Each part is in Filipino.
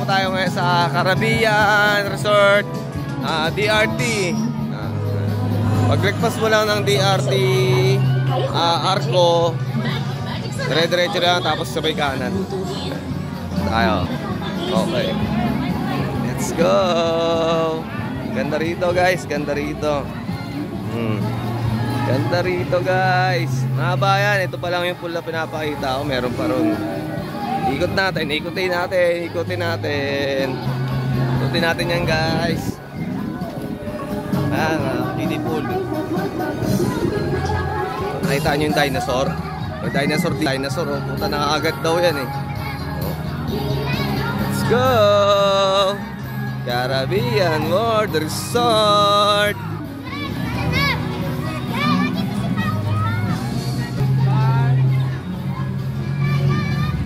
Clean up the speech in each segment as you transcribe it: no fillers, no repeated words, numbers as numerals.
po tayo ngayon sa Caribbean Resort, DRT. Pag-breakfast mo lang ng DRT, Arco, dire-diretso lang, tapos sabay kanan. Tayo. Okay. Let's go! Ganda rito guys, ganda rito. Ganda rito guys. Mga bayan, ito pa lang yung pool na pinapakita ko. Meron pa ron. Ikot natin, ikutin natin, ikutin natin. Ikutin natin yan guys. Ayan, kiddie pool. Nakita nyo yung dinosaur? Yung dinosaur, oh. Puta, nakakagat daw yan eh. Oh. Let's go! Caribbean World Resort.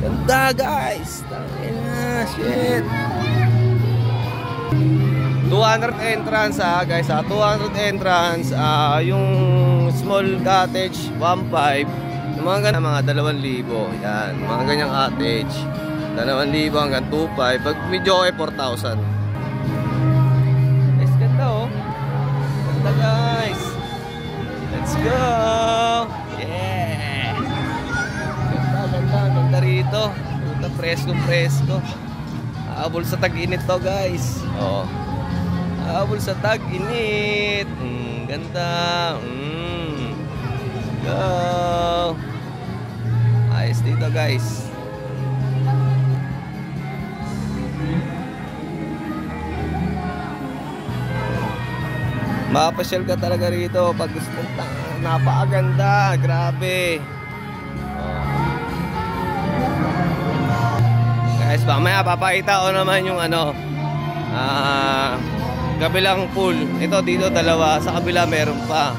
Ganda guys. Tangina, shit. 200 entrance guys, 200 entrance, yung small cottage 1.5, yung mga 2,000, yan, mga ganyang cottage 2,000 hanggang 2.5, pag medyo okay 4,000. Nice, ganda oh, ganda guys, let's go, yeah, ganda rito, ganda, presko, abol sa tag-init to guys, oh. Abol sa tag-init. Ganda. Go. Ayos dito guys. Mapapasyal ka talaga rito pag gusto mong, napakaganda. Grabe. Guys, mamaya papakita ko naman yung kabilang pool. Ito dito dalawa, sa kabila meron pa.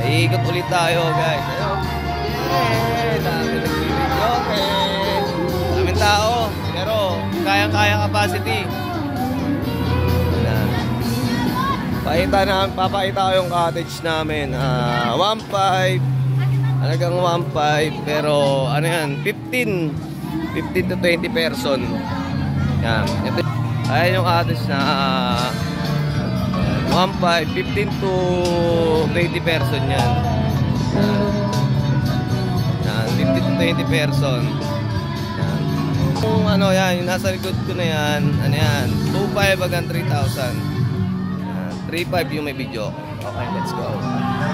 Iikot ulit tayo guys. Ayun. Dami nagbibigyo. Okay. Daming tao, pero kayang-kaya capacity. Papakita ko yung cottage namin. 1.5. Halagang 1.5, pero ano yan, 15 to 20 person. Yan. Ito, ayan yung cottage na 1.5, 15 to 20 person yan. Yan, 15 to 20 person. Yan. Kung yan, yung nasa likod ko na yan, 2.5 hanggang 3,000. 3.5 yung may video. Okay, let's go.